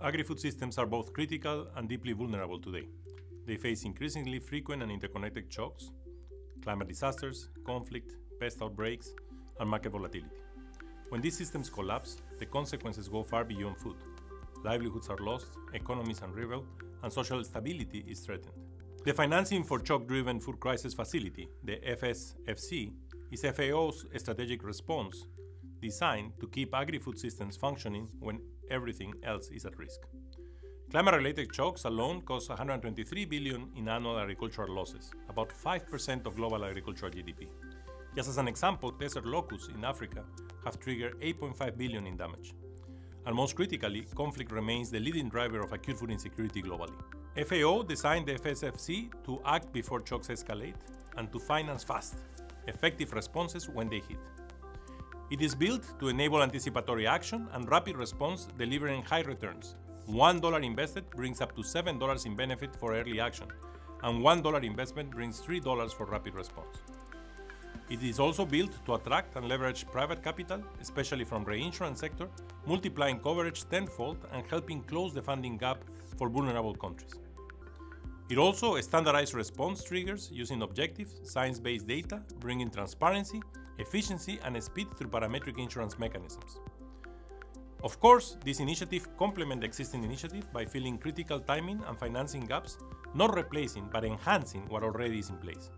Agri-food systems are both critical and deeply vulnerable today. They face increasingly frequent and interconnected shocks, climate disasters, conflict, pest outbreaks, and market volatility. When these systems collapse, the consequences go far beyond food. Livelihoods are lost, economies unravel, and social stability is threatened. The financing for Shock-Driven Food Crisis Facility, the FSFC, is FAO's strategic response designed to keep agri-food systems functioning when everything else is at risk. Climate-related shocks alone cause $123 billion in annual agricultural losses, about 5% of global agricultural GDP. Just as an example, desert locusts in Africa have triggered $8.5 billion in damage. And most critically, conflict remains the leading driver of acute food insecurity globally. FAO designed the FSFC to act before shocks escalate and to finance fast, effective responses when they hit. It is built to enable anticipatory action and rapid response, delivering high returns. $1 invested brings up to $7 in benefit for early action, and $1 investment brings $3 for rapid response. It is also built to attract and leverage private capital, especially from the reinsurance sector, multiplying coverage tenfold and helping close the funding gap for vulnerable countries. It also standardized response triggers using objective, science-based data, bringing transparency, efficiency, and speed through parametric insurance mechanisms. Of course, this initiative complements the existing initiative by filling critical timing and financing gaps, not replacing but enhancing what already is in place.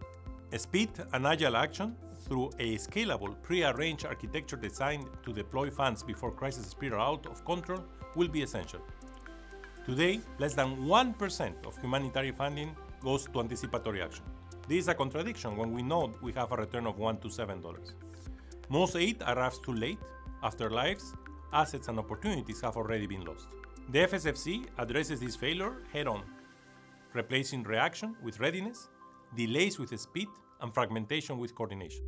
Speed and agile action through a scalable, pre-arranged architecture designed to deploy funds before crises spiral out of control will be essential. Today, less than 1% of humanitarian funding goes to anticipatory action. This is a contradiction when we know we have a return of $1 to $7. Most aid arrives too late, after lives, assets, and opportunities have already been lost. The FSFC addresses this failure head-on, replacing reaction with readiness, delays with speed, and fragmentation with coordination.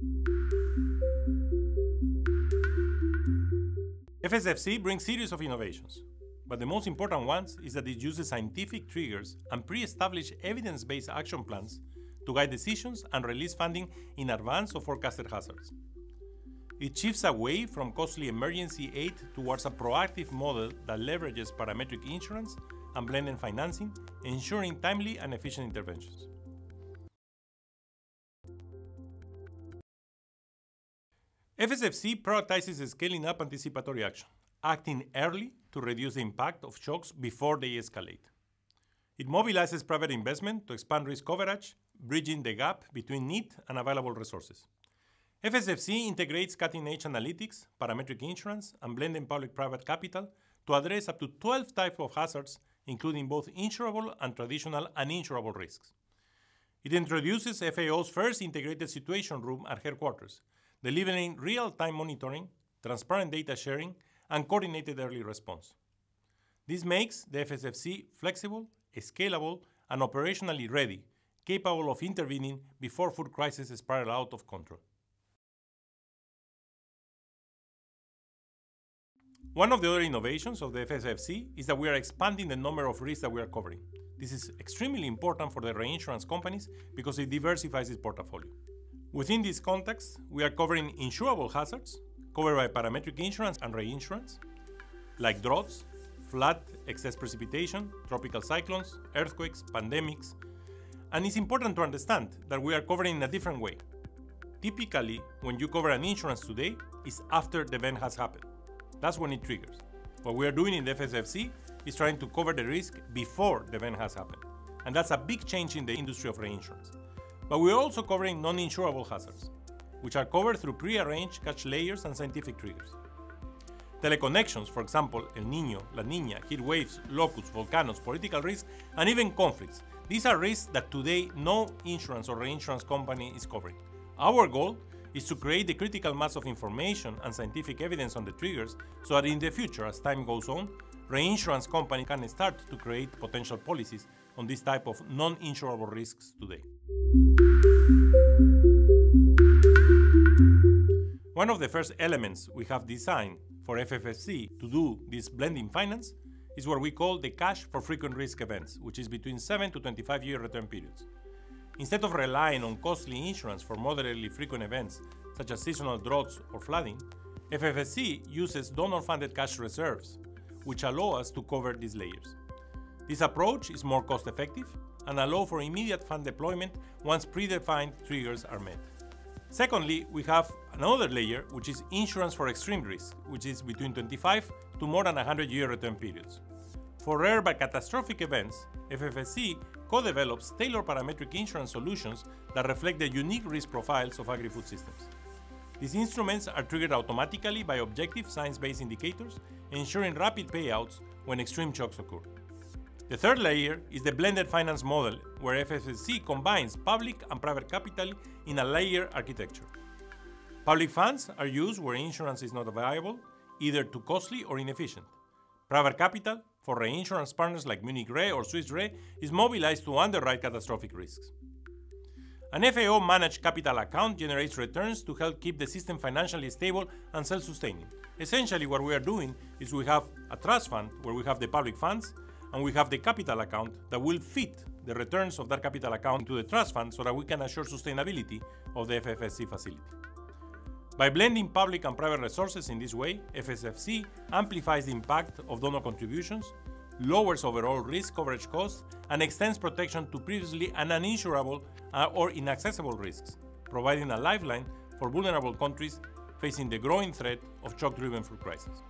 FSFC brings series of innovations, but the most important ones is that it uses scientific triggers and pre-established evidence-based action plans to guide decisions and release funding in advance of forecasted hazards. It shifts away from costly emergency aid towards a proactive model that leverages parametric insurance and blended financing, ensuring timely and efficient interventions. FSFC prioritizes scaling up anticipatory action, acting early to reduce the impact of shocks before they escalate. It mobilizes private investment to expand risk coverage, bridging the gap between need and available resources. FSFC integrates cutting-edge analytics, parametric insurance, and blended public-private capital to address up to 12 types of hazards, including both insurable and traditional uninsurable risks. It introduces FAO's first integrated situation room at headquarters, delivering real-time monitoring, transparent data sharing, and coordinated early response. This makes the FSFC flexible, scalable, and operationally ready, capable of intervening before food crises spiral out of control. One of the other innovations of the FSFC is that we are expanding the number of risks that we are covering. This is extremely important for the reinsurance companies because it diversifies its portfolio. Within this context, we are covering insurable hazards, covered by parametric insurance and reinsurance, like droughts, flood, excess precipitation, tropical cyclones, earthquakes, pandemics, and it's important to understand that we are covering in a different way. Typically, when you cover an insurance today, it's after the event has happened. That's when it triggers. What we are doing in the FSFC is trying to cover the risk before the event has happened, and that's a big change in the industry of reinsurance. But we're also covering non-insurable hazards, which are covered through pre-arranged catch layers and scientific triggers. Teleconnections, for example, El Niño, La Niña, heat waves, locusts, volcanoes, political risks, and even conflicts. These are risks that today no insurance or reinsurance company is covering. Our goal is to create the critical mass of information and scientific evidence on the triggers so that in the future, as time goes on, reinsurance companies can start to create potential policies on this type of non-insurable risks today. One of the first elements we have designed for FSFC to do this blending finance is what we call the cash for frequent risk events, which is between 7 to 25-year return periods. Instead of relying on costly insurance for moderately frequent events such as seasonal droughts or flooding, FSFC uses donor-funded cash reserves, which allow us to cover these layers. This approach is more cost-effective and allows for immediate fund deployment once predefined triggers are met. Secondly, we have another layer, which is insurance for extreme risk, which is between 25 to more than 100-year return periods. For rare but catastrophic events, FSFC co-develops tailored parametric insurance solutions that reflect the unique risk profiles of agri-food systems. These instruments are triggered automatically by objective science-based indicators, ensuring rapid payouts when extreme shocks occur. The third layer is the blended finance model, where FSFC combines public and private capital in a layered architecture. Public funds are used where insurance is not viable, either too costly or inefficient. Private capital, for reinsurance partners like Munich Re or Swiss Re, is mobilized to underwrite catastrophic risks. An FAO managed capital account generates returns to help keep the system financially stable and self-sustaining. Essentially, what we are doing is we have a trust fund where we have the public funds, and we have the capital account that will fit the returns of that capital account to the trust fund so that we can assure sustainability of the FSFC facility. By blending public and private resources in this way, FSFC amplifies the impact of donor contributions, lowers overall risk coverage costs, and extends protection to previously uninsurable or inaccessible risks, providing a lifeline for vulnerable countries facing the growing threat of shock-driven food crises.